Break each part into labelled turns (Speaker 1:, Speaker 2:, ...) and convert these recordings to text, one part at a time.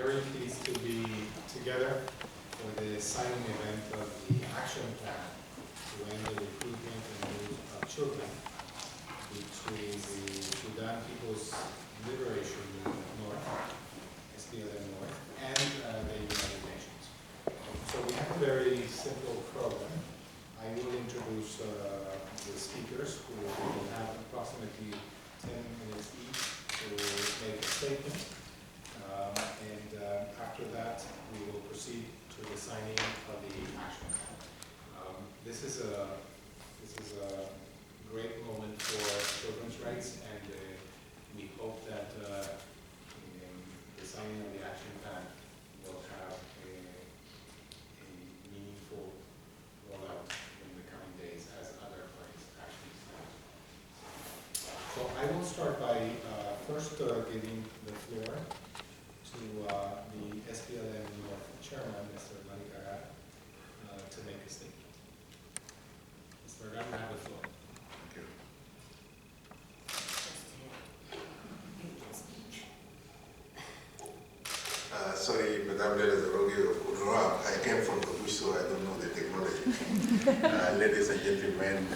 Speaker 1: very pleased to be together for the signing event of the action plan to end the recruitment and use of children between the Sudan People's Liberation North, SPLM North, and the United Nations. So we have a very simple program. I will introduce the speakers who will have approximately 10 minutes each to make a statement. After that, we will proceed to the signing of the action plan. This is a great moment for children's rights, and we hope that the signing of the action plan will have a meaningful rollout in the coming days as other parties actually sign. So I will start by first giving the floor to the SPLM North Chairman, Mr. Malik, to make a statement. Mr. Agar, you have the floor.
Speaker 2: Sorry, Madam I came from the bush, so I don't know the technology. Ladies and gentlemen,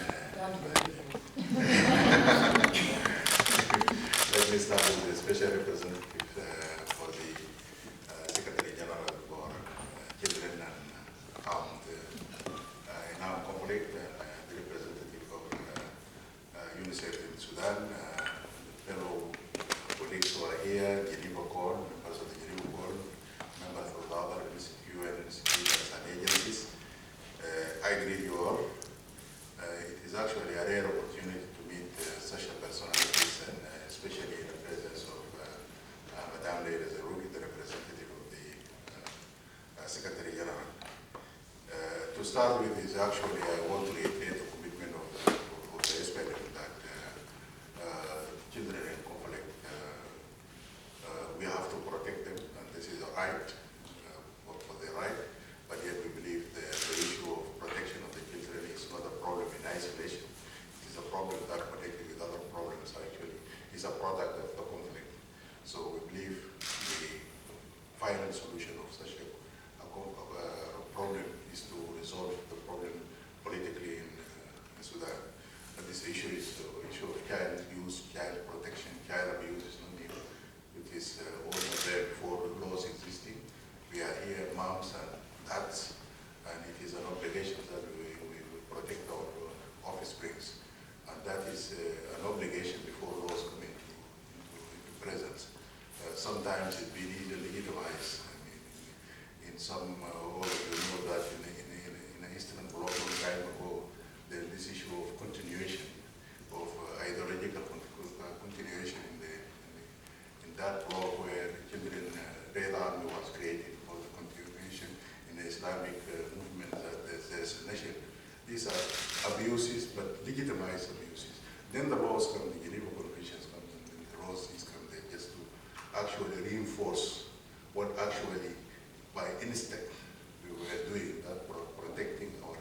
Speaker 2: let me start with the special representative for the Secretary General for Children and Armed in Armed Conflict, and the representative of UNICEF in Sudan, fellow colleagues who are here, Geneva Call, members of the Geneva Call, members of the other UN institutions and agencies. I greet you all. It is actually a rare opportunity to meet such personalities, and especially in the presence of Madame Leila Zerouki, the representative of the Secretary General. To start with is actually I want to reiterate the commitment of the SPLM that children in conflict, we have to protect them, and this is a right for their right, but yet we believe the issue of protection of the children is not a problem in isolation. It is a problem that, connected with other problems, actually is a product of the conflict. So we believe the final solution of such a problem is to resolve the problem politically in Sudan. But this issue is the issue of child use, child protection, child abuse is not new. It is also there before laws existing. We are here, moms and dads, and it is an obligation that we protect our offsprings. And that is an obligation before laws come into presence. Sometimes it being legitimized. I mean, in some, all of you know that in the Eastern Bloc a long time ago, there is this issue of continuation, of ideological continuation in that bloc where the children, Red Army was created for the continuation in the Islamic movement that there's a nation. These are abuses, but legitimized abuses. Then the laws come, the Geneva Conventions come, and then the laws come there just to actually reinforce what actually by instinct we were doing, that protecting our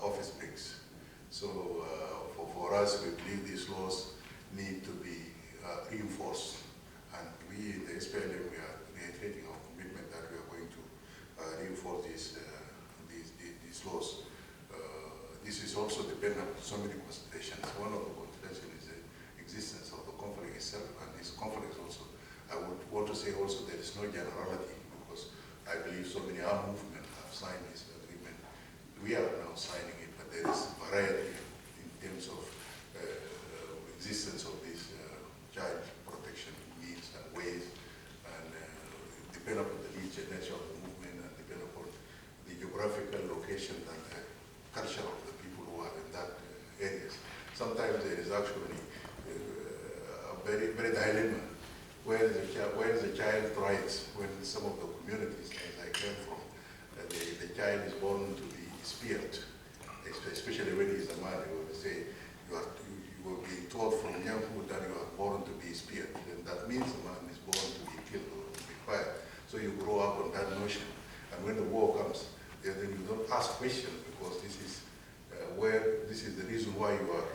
Speaker 2: offsprings. So for us, we believe these laws need to be reinforced. And we in the SPLM, we are reiterating our commitment that we are going to reinforce these laws. This is also dependent on so many considerations. One of the considerations is the existence of the conflict itself, and this conflict also, I would want to say also there is no generality, because I believe so many armed movements have signed this agreement. We are now signing it, but there is variety in terms of existence of these child protection means and ways, and depend upon the nature of the movement, and depend upon the geographical location and the culture of the people who are in that areas. Sometimes there is actually a very dilemma. Where is the child's rights when some of the communities, as I came from, the child is born to be spared, especially when he's a man. They will say you will be taught from younghood that you are born to be spared, and that means the man is born to be killed or to be fired. So you grow up on that notion, and when the war comes, then you don't ask questions, because this is the reason why you are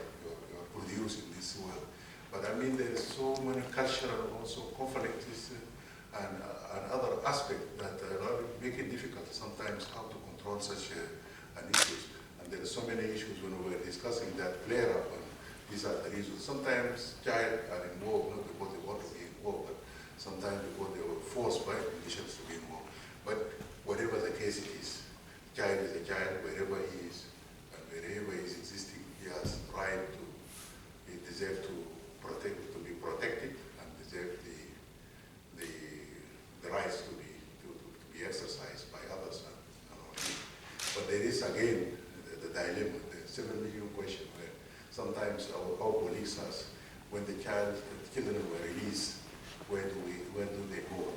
Speaker 2: produced in this world. But I mean, there is so many cultural also conflicts and other aspect that make it difficult sometimes how to control such an issues. And there are so many issues when we were discussing that flare up, and these are the reasons. Sometimes child are involved not because they want to be involved, but sometimes because they were forced by conditions to be involved. But whatever the case it is, child is a child wherever he is, and wherever he is existing, he has right to, he deserves to protect, to be protected, and deserve the rights to be exercised by others. But there is again the dilemma, the 7 million question, where sometimes our colleagues ask, when the children were released, where do they go?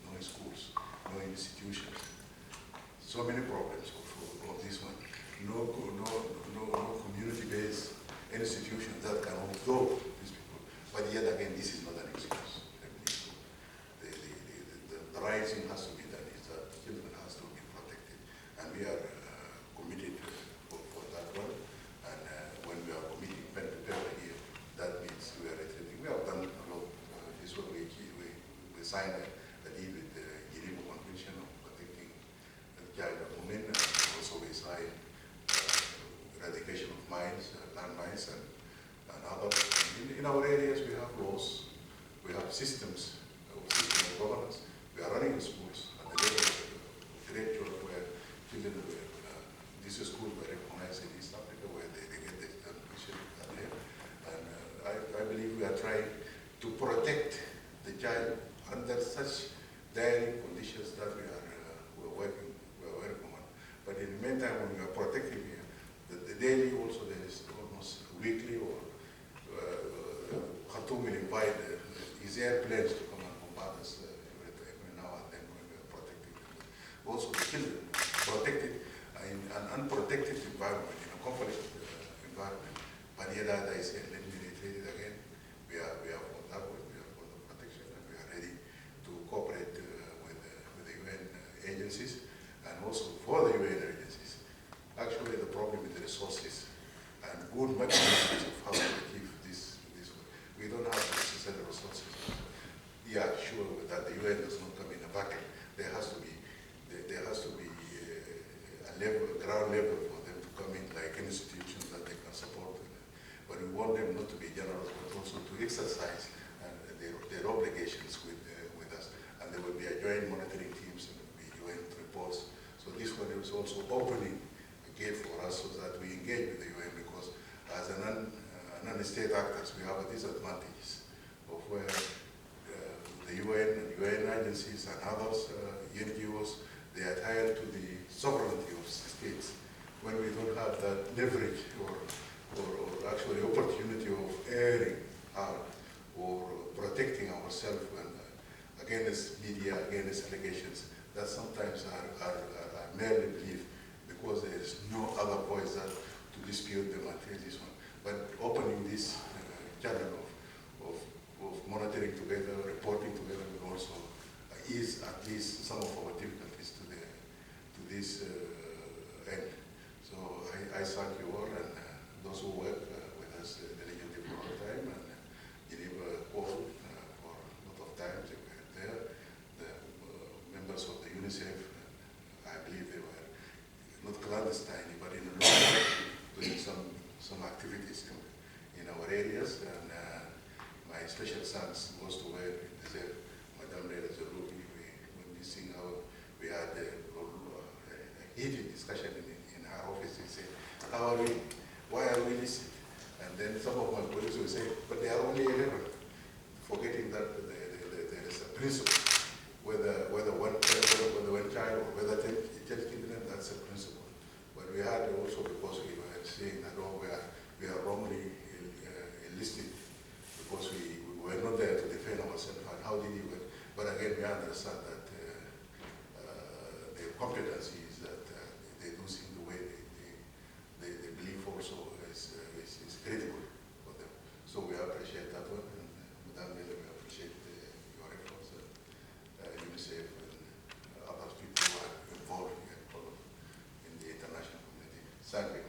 Speaker 2: No schools, no institutions. So many problems of this one. No community-based institution that can absorb these people. But yet again, this is not an excuse. The rising has to be done, is that children has to be protected. And we are committed for that one. And when we are committing pen to paper here, that means we are retreating. We have done a lot. This one we signed a deal with the Geneva Convention of protecting the child and women, and also we signed eradication of mines, landmines, and others. In our areas, we have laws, we have systems of governance. We are running schools at the level of director where children were, this school were recognized in East Africa where they get the education there. And I believe we are trying to protect the child under such dire conditions that we're working on. But in the meantime, when we are protecting here, the daily also there is almost weekly or Khartoum will invite his airplanes to come and bombard us every now and then when we are protecting them. Also the children protected in an unprotected environment, in a conflict environment. But yet, as I said, let me reiterate it again, we are for that one, we are for the protection, and we are ready to cooperate with the UN agencies and also for the UN agencies. Actually, the problem is the resources and good mechanisms of how to achieve this. We don't have the necessary resources. Yeah, sure that the UN does not come in a bucket. There has to be a level, ground level for them to come in, like institutions that they can support. But we want them not to be generous, but also to exercise their obligations with us. And there will be a joint monitoring teams and there will be UN reports. So this one is also opening a gate for us so that we engage with the UN, because as a non-state actors, we have a disadvantage of where the UN and UN agencies and others, NGOs, they are tied to the sovereignty of states. When we don't have that leverage or actually opportunity of airing out or protecting ourselves against media, against allegations that sometimes are merely believed because there is no other voice to dispute them until this one. But opening this channel of monitoring together, reporting together will also ease at least some of our difficulties to this end. So I thank you all and those who work with us diligently for a long time, and Geneva all for a lot of time they were there. The members of the UNICEF, I believe they were not clandestine, but in a long way doing some activities in our areas. And my special thanks goes to where Madame Reda Zeroubi. When we sing we had a heated discussion in her office. They said, how are we? Why are we listening? And then some of my colleagues will say, but they are only 11, forgetting that there is a principle. Whether one child or whether 10 children, that's a principle. But we had also, because we were saying that we are wrongly enlisted because we were not there to defend ourselves. And how did we work? But again, we understand that their competency is that they do things the way they believe also is critical for them. So we appreciate that one, and Madam Miller, we appreciate your efforts, UNICEF and other people who are involved in the international community. Thank you.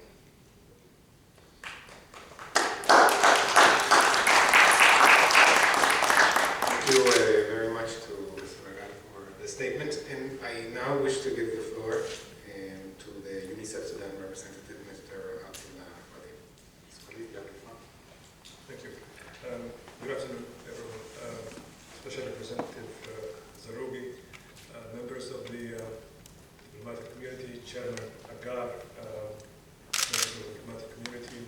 Speaker 1: Thank you very much to Mr. Regan for this statement, and I now wish to give the floor to the UNICEF Sudan representative, Mr. Abdullah Khalid. Khalid, you have the floor.
Speaker 3: Thank you. Good afternoon, everyone. Special Representative Zaroubi, members of the diplomatic community, Chairman Agar, members of the diplomatic community,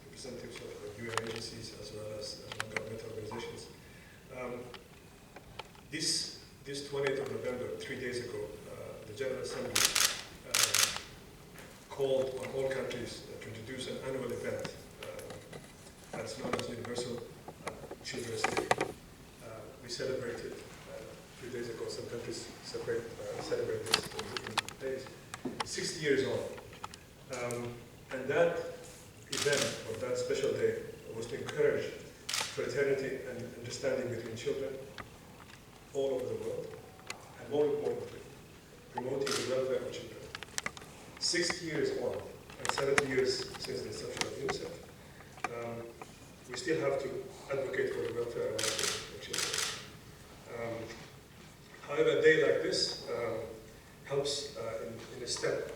Speaker 3: representatives of UN agencies as well as non-governmental organizations. This 20th of November, 3 days ago, the General Assembly called on all countries to introduce an annual event that's known as Universal Children's Day. We celebrated 3 days ago. Some countries celebrate this on different days. 60 years on, and that event or that special day was to encourage fraternity and understanding between children all over the world, and more importantly, promoting the welfare of children. 60 years on, and 70 years since the inception of UNICEF, we still have to advocate for the welfare and welfare of children. However, a day like this helps in a step,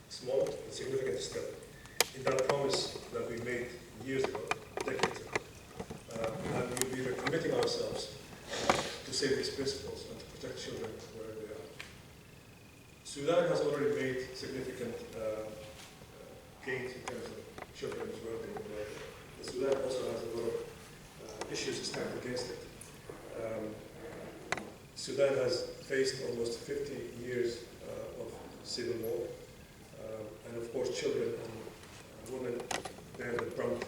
Speaker 3: small but significant step, in that promise that we made years ago, decades ago. And we'll be recommitting ourselves to save these principles and to protect children where they are. Sudan has already made significant gains in terms of children's well-being. Sudan also has a lot of issues stacked against it. Sudan has faced almost 50 years of civil war, and of course children and women bear the brunt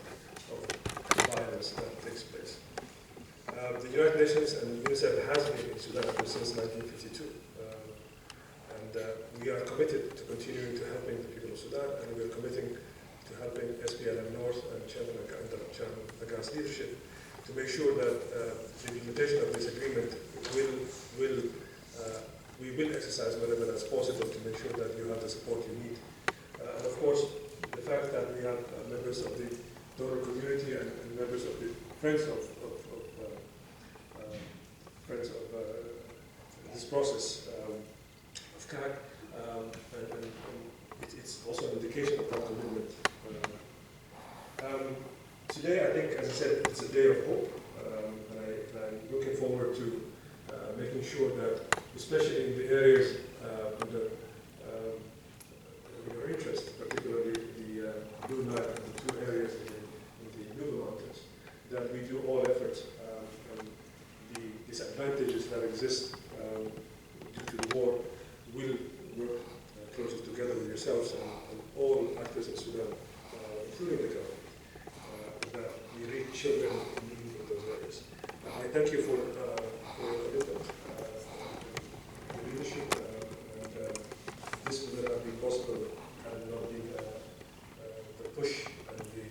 Speaker 3: of the violence that takes place. The United Nations and UNICEF has been in Sudan since 1952, and we are committed to continuing to helping the people of Sudan, and we are committing to helping SPLM North and Chairman Agar's leadership to make sure that the implementation of this agreement we will exercise whatever that's possible to make sure that you have the support you need. And of course, the fact that we have members of the donor community and members of the friends of this process of CAG, and it's also an indication of that commitment. Today, I think, as I said, it's a day of hope, and I'm looking forward to making sure that, especially in the areas under your interest, particularly the Blue Nile and the 2 areas in the Nuba Mountains, that we do all efforts and the disadvantages that exist due to the war will work closer together with yourselves and all actors in Sudan, including the government, that we reach children in need in those areas. I thank you for your commitment, your leadership, and this would not have been possible had it not been the push and the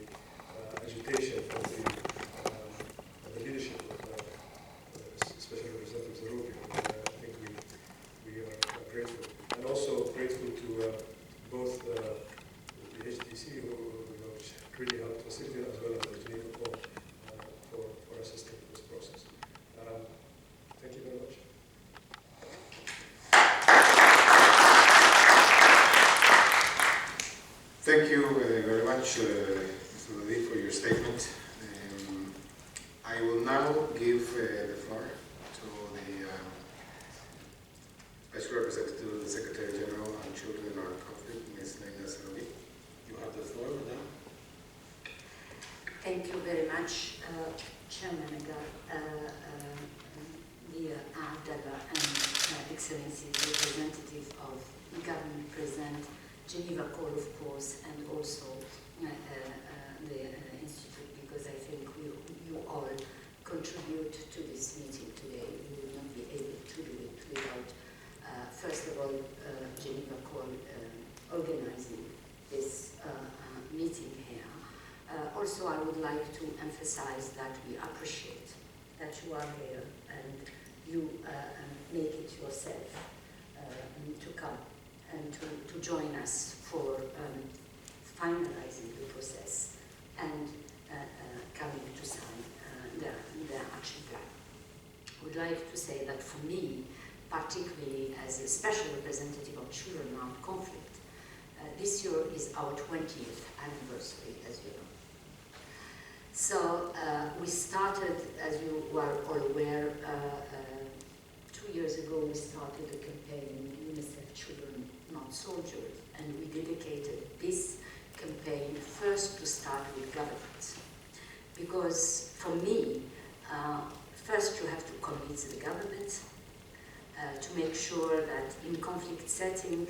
Speaker 3: agitation from the leadership of Special Representative Zaroubi. I think we are grateful, and also grateful to both the HDC, which really helped facilitate, as well as the Geneva Corps for assisting in this process. Thank you very much.
Speaker 1: Thank you very much, Mr. Ladid, for your statement. I will now give the floor to the Special Representative of the Secretary General on Children in Armed Conflict, Ms. Naina Saroui. You have the floor, madam.
Speaker 4: Thank you very much, Chairman Agar, dear Abdallah, and Excellencies, representative of the government present, Geneva Call, of course, and also the Institute, because I think you all contribute to this meeting today. We would not be able to do it without, first of all, Geneva Call organizing this meeting here. Also, I would like to emphasize that we appreciate that you are here and you make it yourself to come and to join us for finalizing the process and coming to sign the action plan. would like to say that for me, particularly as a special representative of children in armed conflict, this year is our 20th anniversary, as you know. So we started, as you were all aware, 2 years ago we started a campaign, UNICEF Children Not Soldiers, and we dedicated this campaign first to start with governments. Because for me, first you have to convince the government to make sure that in conflict setting,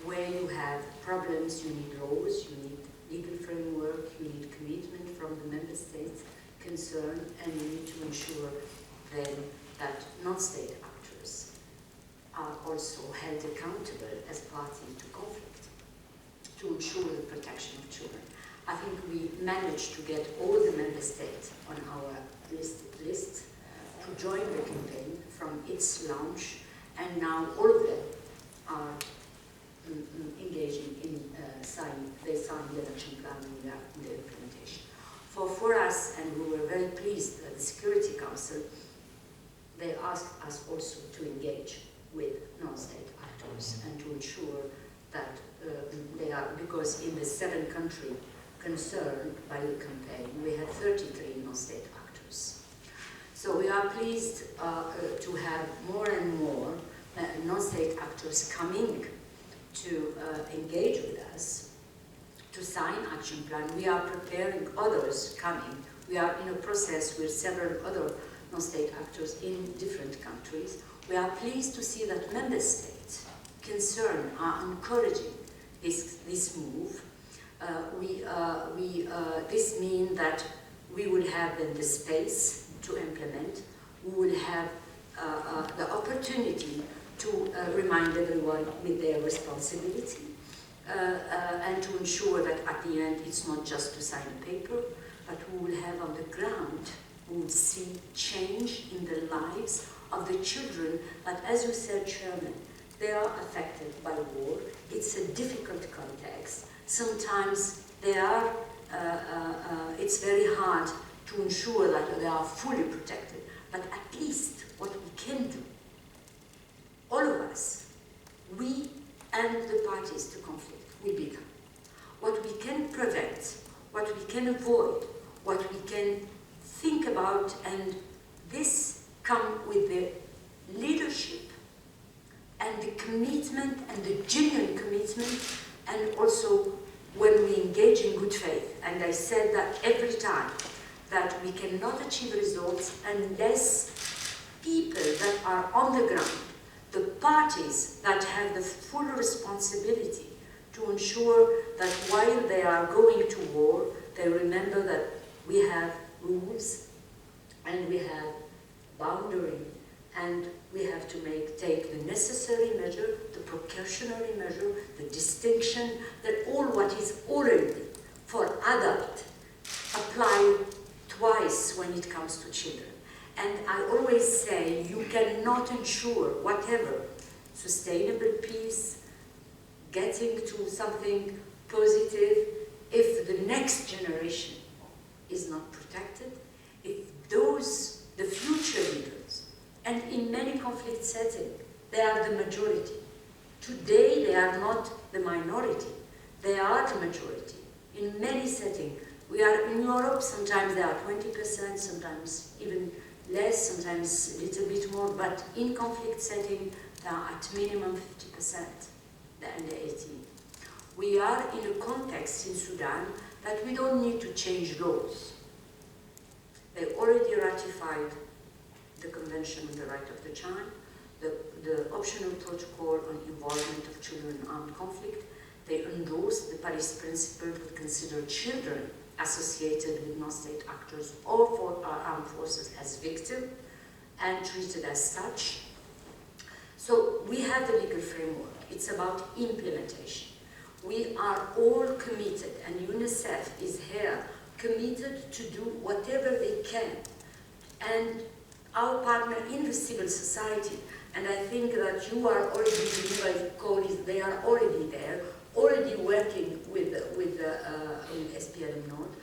Speaker 4: where you have problems, you need laws, you need legal framework, you need commitment from the member states concerned, and you need to ensure then that non-state actors are also held accountable as parties to conflict, to ensure the protection of children. I think we managed to get all the member states on our list to join the campaign from its launch, and now all of them are engaging in they signed the action plan and we are in the implementation. For us, and we were very pleased that the Security Council, they asked us also to engage with non-state actors and to ensure that they are, because in the 7 countries concerned by the campaign, we had 33 non-state actors. So we are pleased to have more and more non-state actors coming to engage with us, to sign action plan. We are preparing others coming. We are in a process with several other non-state actors in different countries. We are pleased to see that member states concerned are encouraging this move. This means that we will have then the space to implement. We will have the opportunity to remind everyone with their responsibility and to ensure that at the end it's not just to sign a paper, but we will have on the ground, we will see change in the lives of the children that, as you said, Chairman, they are affected by war. It's a difficult context. Sometimes they are, it's very hard to ensure that they are fully protected, but at least what we can do, all of us, we and the parties to conflict, we become. What we can prevent, what we can avoid, what we can think about, and this comes with the leadership and the commitment and the genuine commitment, and also when we engage in good faith. And I said that every time, that we cannot achieve results unless people that are on the ground, the parties that have the full responsibility to ensure that while they are going to war, they remember that we have rules and we have boundary, and we have to take the necessary measure, the precautionary measure, the distinction, that all what is already for adult apply twice when it comes to children. And I always say you cannot ensure whatever sustainable peace, getting to something positive, if the next generation is not protected, if the future leaders, and in many conflict settings, they are the majority. Today they are not the minority, they are the majority. In many settings, we are in Europe, sometimes they are 20%, sometimes even less, sometimes a little bit more, but in conflict setting, they are at minimum 50%, the under 18. We are in a context in Sudan that we don't need to change laws. They already ratified the Convention on the Right of the Child, the optional protocol on involvement of children in armed conflict. They endorsed the Paris Principle to consider children associated with non-state actors or for our armed forces as victims and treated as such. So we have the legal framework. It's about implementation. We are all committed, and UNICEF is here, committed to do whatever they can. And our partner in the civil society, and I think that you are already, the colleagues, they are already there, already working with SPLM North.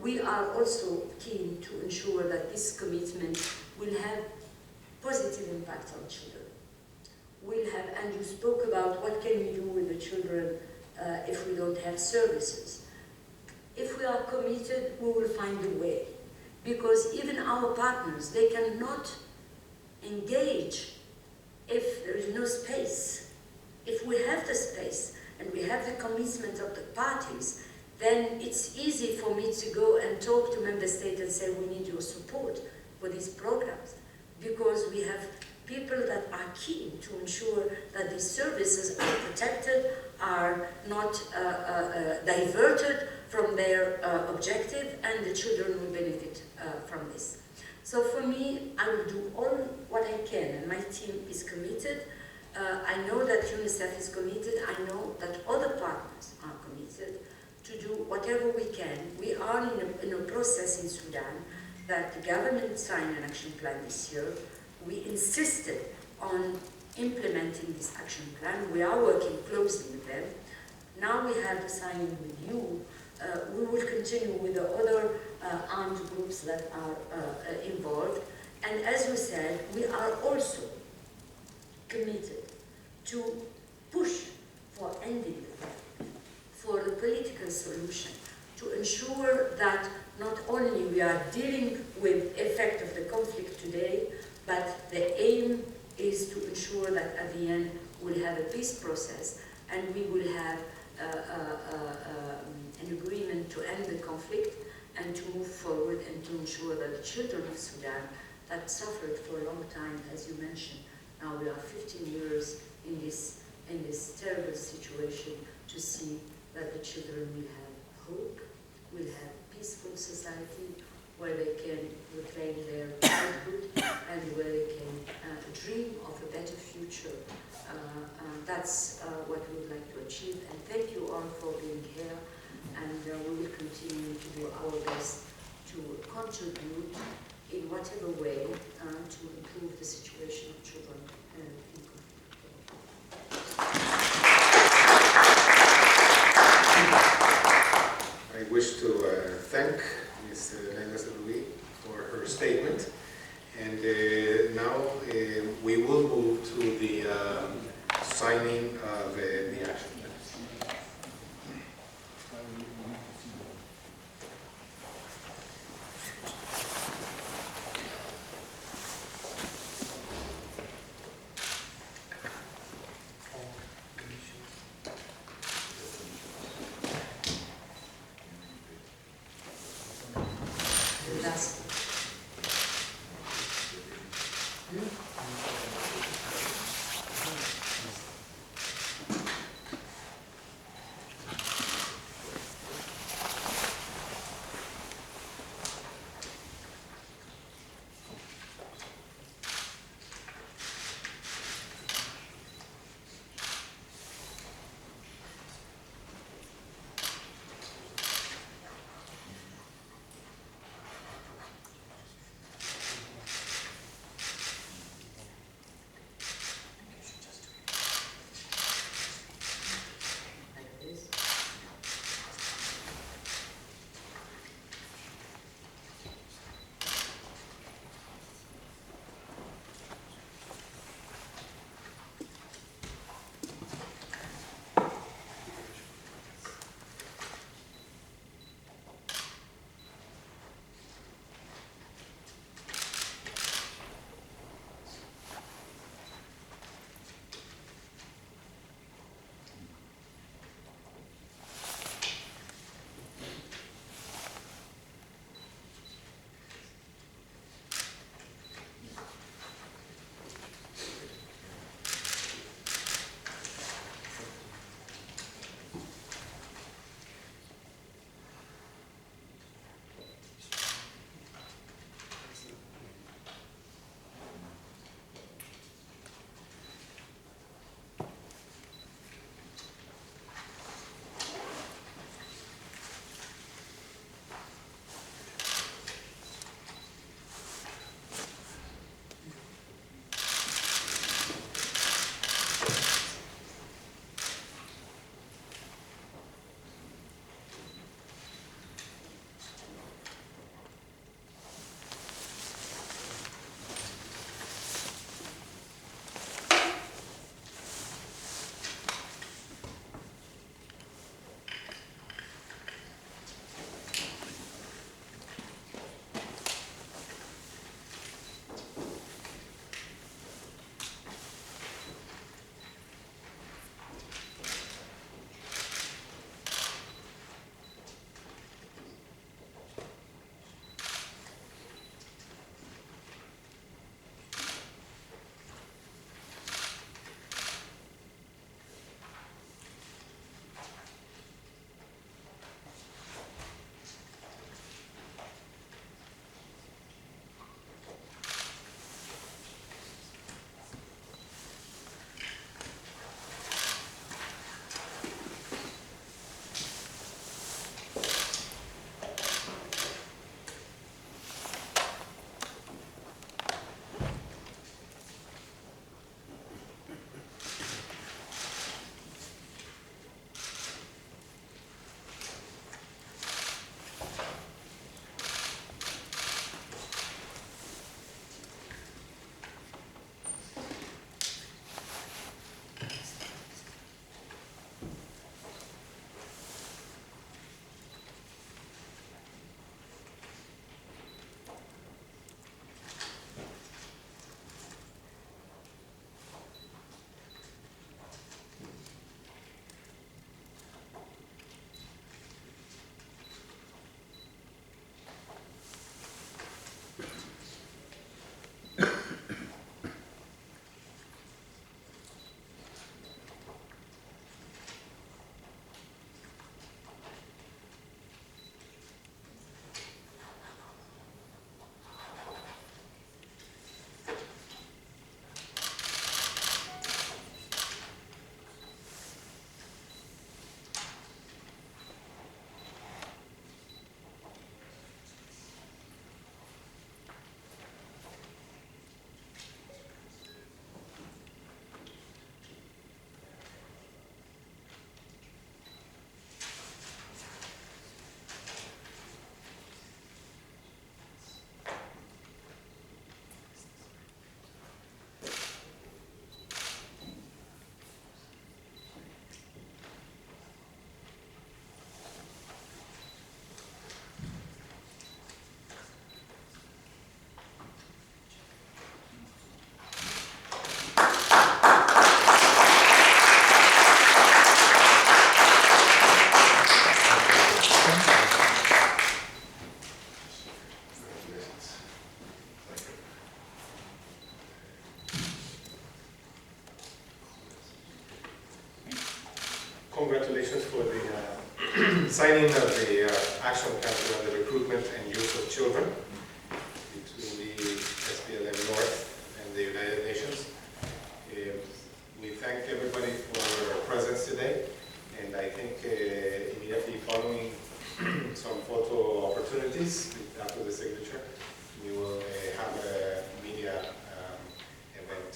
Speaker 4: We are also keen to ensure that this commitment will have positive impact on children. We'll have, and you spoke about what can we do with the children if we don't have services. If we are committed, we will find a way. Because even our partners, they cannot engage if there is no space. If we have the space and we have the commitment of the parties, then it's easy for me to go and talk to member states and say, we need your support for these programs, because we have people that are keen to ensure that these services are protected, are not diverted from their objective, and the children will benefit from this. So for me, I will do all what I can, and my team is committed. I know that UNICEF is committed. I know that other partners are committed to do whatever we can. We are in a process in Sudan that the government signed an action plan this year. We insisted on implementing this action plan. We are working closely with them. Now we have the signing with you. We will continue with the other armed groups that are involved. And as you said, we are also committed to push for ending the conflict, for the political solution, to ensure that not only we are dealing with the effect of the conflict today, but the aim is to ensure that at the end we'll have a peace process and we will have an agreement to end the conflict and to move forward and to ensure that the children of Sudan that suffered for a long time, as you mentioned, now we are 15 years in this terrible situation, to see that the children will have hope, will have peaceful society where they can reclaim their childhood and where they can dream of a better future. That's what we would like to achieve. And thank you all for being here. And we will continue to do our best to contribute in whatever way to improve the situation of children in
Speaker 1: I wish to thank Ms. Nenas Louis for her statement. And now we will move to the signing of the action plan.
Speaker 4: Last.
Speaker 1: congratulations for the signing of the action plan on the recruitment and use of children between the SPLM North and the United Nations. We thank everybody for their presence today, and I think immediately following some photo opportunities after the signature, we will have a media event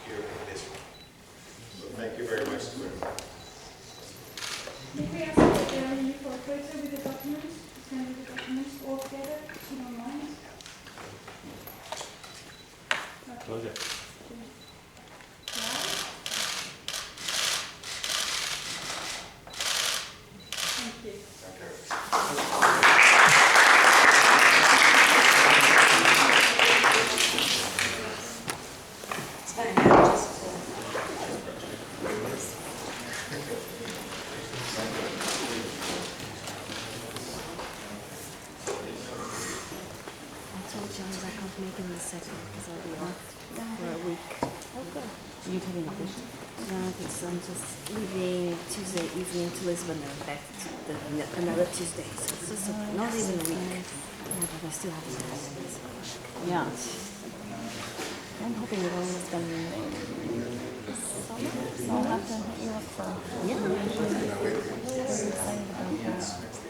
Speaker 1: here in this room. So thank you very much to everyone.
Speaker 5: If we ask you for a photo with the documents, send the documents all together, if you don't mind.
Speaker 6: Pleasure.
Speaker 5: Thank you.
Speaker 4: It's fine, I'll just,
Speaker 7: I told James I can't make it in the second because I'll be off for a week. Okay. You taking a vacation? No, because I'm just leaving Tuesday evening to Lisbon and back to another Tuesday. So it's just not even a week. Yeah, but I still have to have it. Yeah. I'm hoping we're only spend so I'll have to hit you up for. Yeah. I'm really excited about that.